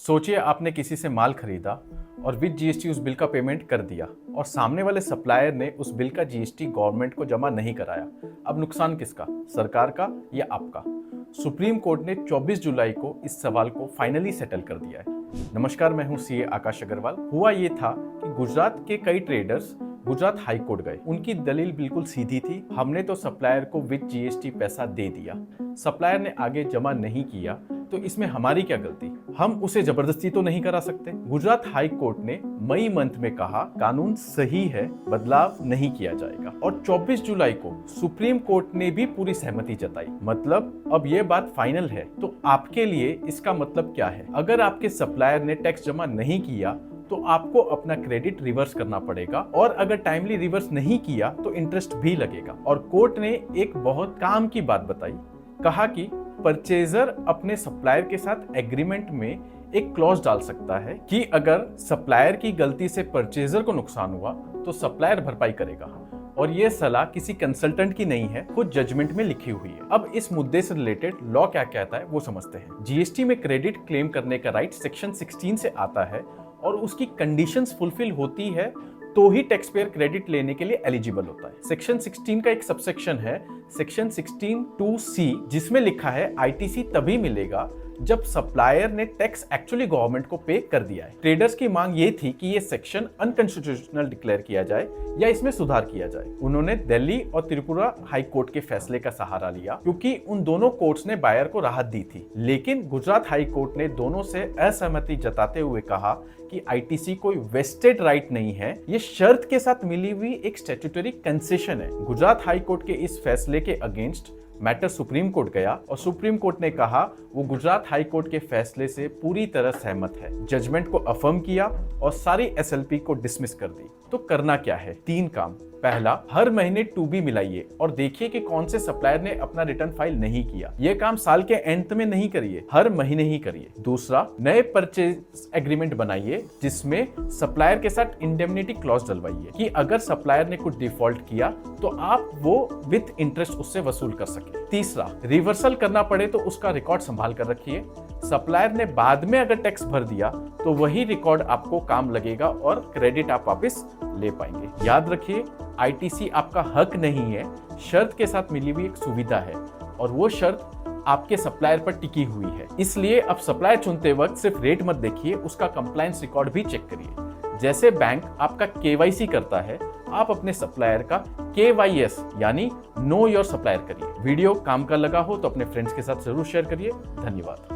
सोचिए आपने किसी से माल खरीदा और विद जीएसटी उस बिल का पेमेंट कर दिया और सामने वाले सप्लायर ने उस बिल का जीएसटी गवर्नमेंट को जमा नहीं कराया। अब नुकसान किसका, सरकार का या आपका? सुप्रीम कोर्ट ने 24 जुलाई को इस सवाल को फाइनली सेटल कर दिया है। नमस्कार, मैं हूं सीए आकाश अग्रवाल। हुआ ये था कि गुजरात के कई ट्रेडर्स गुजरात हाई कोर्ट गए। उनकी दलील बिल्कुल सीधी थी, हमने तो सप्लायर को विद जीएसटी पैसा दे दिया, सप्लायर ने आगे जमा नहीं किया, तो इसमें हमारी क्या गलती? हम उसे जबरदस्ती तो नहीं करा सकते। गुजरात हाई कोर्ट ने मई मंथ में कहा कानून सही है, बदलाव नहीं किया जाएगा। और 24 जुलाई को सुप्रीम कोर्ट ने भी पूरी सहमति जताई। मतलब अब ये बात फाइनल है। तो आपके लिए इसका मतलब क्या है? अगर आपके सप्लायर ने टैक्स जमा नहीं किया तो आपको अपना क्रेडिट रिवर्स करना पड़ेगा, और अगर टाइमली रिवर्स नहीं किया तो इंटरेस्ट भी लगेगा। और कोर्ट ने एक बहुत काम की बात बताई, कहा कि परचेजर अपने सप्लायर के साथ एग्रीमेंट में एक क्लॉज डाल सकता है कि अगर सप्लायर की गलती से परचेजर को नुकसान हुआ तो सप्लायर भरपाई करेगा। और ये सलाह किसी कंसल्टेंट की नहीं है, खुद जजमेंट में लिखी हुई है। अब इस मुद्दे से रिलेटेड लॉ क्या कहता है वो समझते हैं। जीएसटी में क्रेडिट क्लेम करने का राइट सेक्शन 16 से आता है और उसकी कंडीशंस फुलफिल होती है तो ही टैक्स पेयर क्रेडिट लेने के लिए एलिजिबल होता है। सेक्शन 16 का एक सबसेक्शन है सेक्शन 16(2)(c), जिसमें लिखा है आईटीसी तभी मिलेगा जब सप्लायर ने टैक्स एक्चुअली गवर्नमेंट को पे कर दिया है। ट्रेडर्स की मांग ये थी कि ये सेक्शन अनकॉन्स्टिट्यूशनल डिक्लेयर किया जाए या इसमें सुधार किया जाए। उन्होंने दिल्ली और त्रिपुरा हाई कोर्ट के फैसले का सहारा लिया, क्योंकि उन दोनों कोर्ट्स ने बायर को राहत दी थी। लेकिन गुजरात हाई कोर्ट ने दोनों से असहमति जताते हुए कहा कि आईटीसी कोई वेस्टेड राइट नहीं है, ये शर्त के साथ मिली हुई एक स्टैट्यूटरी कंसेशन है। गुजरात हाई कोर्ट के इस फैसले के अगेंस्ट मैटर सुप्रीम कोर्ट गया और सुप्रीम कोर्ट ने कहा वो गुजरात हाई कोर्ट के फैसले से पूरी तरह सहमत है, जजमेंट को अफर्म किया और सारी एसएलपी को डिसमिस कर दी। तो करना क्या है? 3 काम। पहला, हर महीने 2B मिलाइए और देखिए कि कौन से सप्लायर ने अपना रिटर्न फाइल नहीं किया। यह काम साल के एंड में नहीं करिए, हर महीने ही करिए। दूसरा, नए परचेज एग्रीमेंट बनाइए जिसमें सप्लायर के साथ इंडेमनिटी क्लॉज डलवाइए कि अगर सप्लायर ने कुछ डिफॉल्ट किया तो आप वो विद इंटरेस्ट उससे वसूल कर सके। तीसरा, रिवर्सल करना पड़े तो उसका रिकॉर्ड संभाल कर रखिए। सप्लायर ने बाद में अगर टैक्स भर दिया तो वही रिकॉर्ड आपको काम लगेगा और क्रेडिट आप वापस ले पाएंगे। याद रखिए, आईटीसी आपका हक नहीं है, शर्त के साथ मिली हुई एक सुविधा है और वो शर्त आपके सप्लायर पर टिकी हुई है। इसलिए अब सप्लायर चुनते वक्त सिर्फ रेट मत देखिए, उसका कंप्लायंस रिकॉर्ड भी चेक करिए। जैसे बैंक आपका केवाईसी करता है, आप अपने सप्लायर का केवाईएस यानी नो योर सप्लायर करिए। वीडियो काम का लगा हो तो अपने फ्रेंड्स के साथ जरूर शेयर करिए। धन्यवाद।